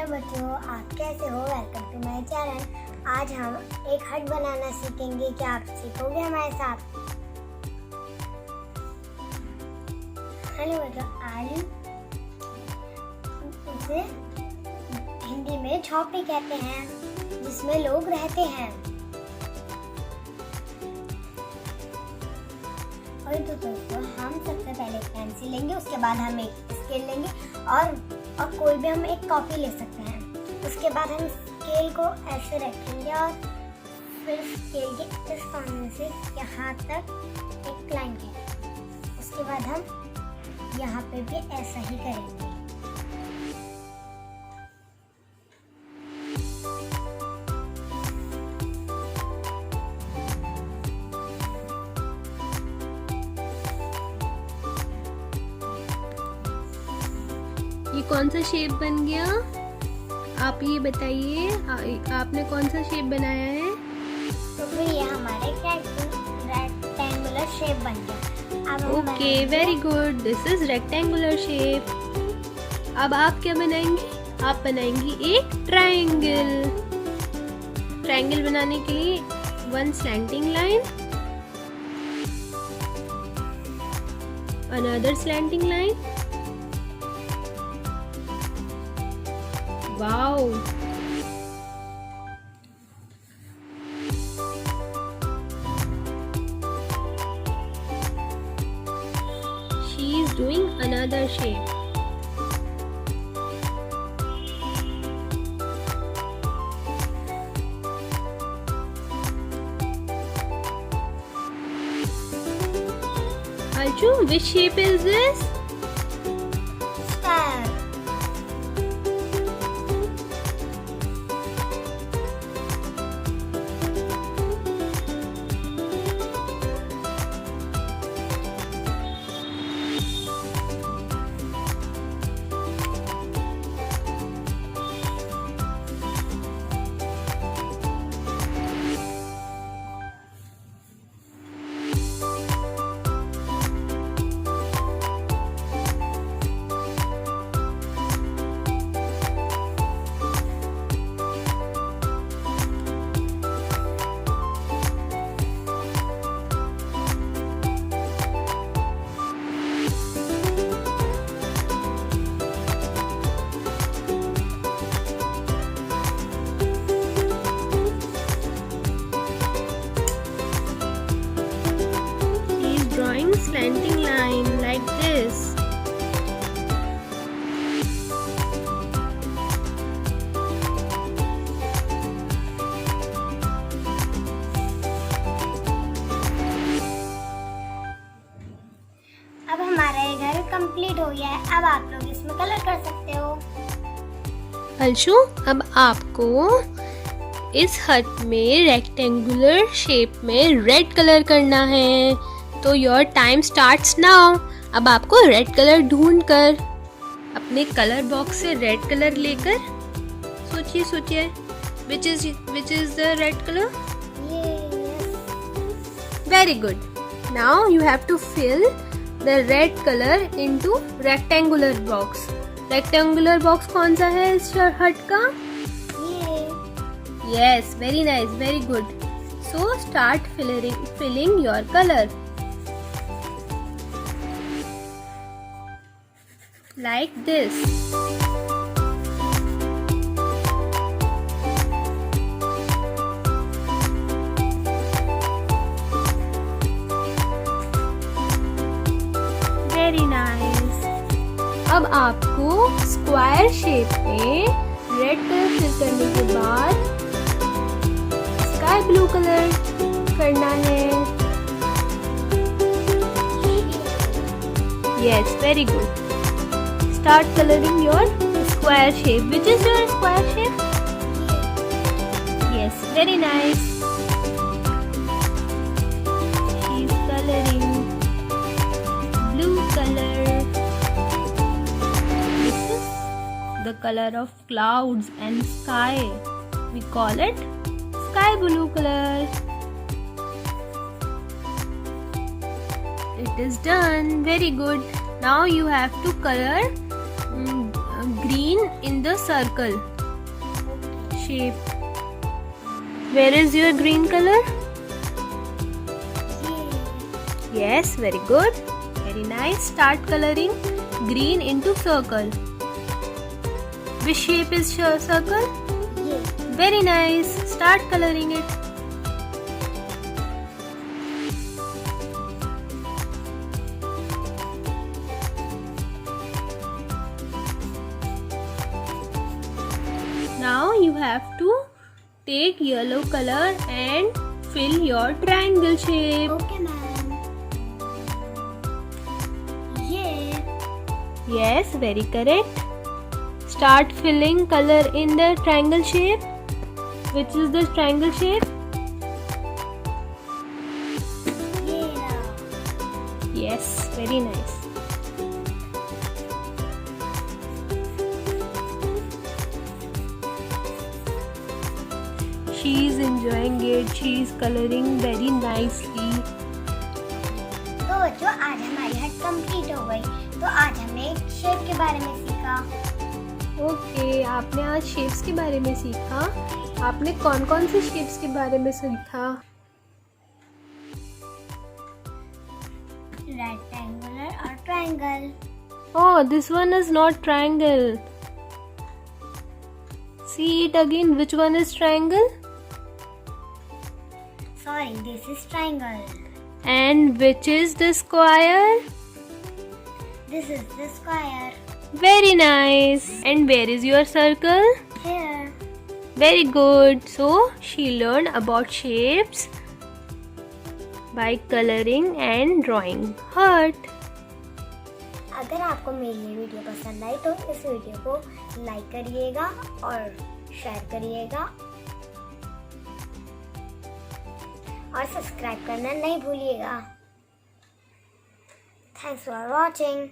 Hello बच्चों, आप कैसे हो? Welcome to my channel. आज हम एक हट बनाना सीखेंगे। क्या आप सीखोगे हमारे साथ? हेलो बच्चों, आज इसे हिंदी में झोपड़ी कहते हैं, जिसमें लोग रहते हैं। और तो दोस्तों, हम सबसे पहले पेंसिल लेंगे, उसके बाद हम एक स्केल लेंगे और कोई भी हम एक कॉपी ले सकते हैं। उसके बाद हम स्केल को ऐसे रखेंगे और फिर स्केल के इस कोने से यहाँ तक एक लाइन खींचेंगे। उसके बाद हम यहाँ पे भी ऐसा ही करेंगे। ये कौन सा शेप बन गया? आप ये बताइए, आपने कौन सा शेप बनाया है? तो फिर ये हमारे रेक्टेंगुलर शेप बन गया। अब okay, very good, this is rectangular shape. अब आप क्या बनाएंगी? आप बनाएंगी एक ट्रायंगल। ट्रायंगल बनाने के लिए one slanting line, another slanting line. Wow! She is doing another shape. Arju, which shape is this? Star. Drawing slanting line like this. अब हमारा ये घर कंप्लीट हो गया है। अब आप लोग इसमें कलर कर सकते हो। अंशु, अब आपको इस हट में रेक्टेंगुलर शेप में रेड कलर करना है। तो योर टाइम स्टार्ट्स नाउ। अब आपको रेड कलर ढूंढकर अपने कलर बॉक्स से रेड कलर लेकर सोचिए which is the red colour? Very good. Now you have to fill the red colour into rectangular box. Rectangular box कौन सा है इस हट का? Yes, very nice, very good. So start filling your color. Like this. Very nice. अब आपको square shape में red colour fill करने के बाद स्काई ब्लू कलर करना है। Yes, very good. Start coloring your square shape. Which is your square shape? Yes, very nice. She is coloring blue color. This is the color of clouds and sky. We call it sky blue color. It is done. Very good. Now you have to color green in the circle. shape. Where is your green color? Yes, very good. Very nice. Start coloring green into circle. Which shape is circle? ये Very nice. Start coloring it. Now you have to take yellow color and fill your triangle shape. Okay ma'am. ये Yes, very correct. Start filling color in the triangle shape. Which is the triangle shape? ये रहा। Yes, very nice. She is enjoying it. She is coloring very nicely. तो बच्चों आज हमारी हट complete हो गई। तो आज हमने शेप के बारे में सीखा। ओके, आपने आज शेप्स के बारे में सीखा। आपने कौन कौन से शेप्स के बारे में सीखा? रेक्टेंगुलर और triangle. Oh, this one is not triangle. See it again. Which one is triangle? Sorry, this is triangle. And which is the square? This is the square. Very nice. And where is your circle? Here. Very good. So she learned about shapes by coloring and drawing heart. अगर आपको मेरी ये video पसंद आई तो इस video को like करिएगा और शेयर करिएगा और सब्सक्राइब करना नहीं भूलिएगा। Thanks for watching.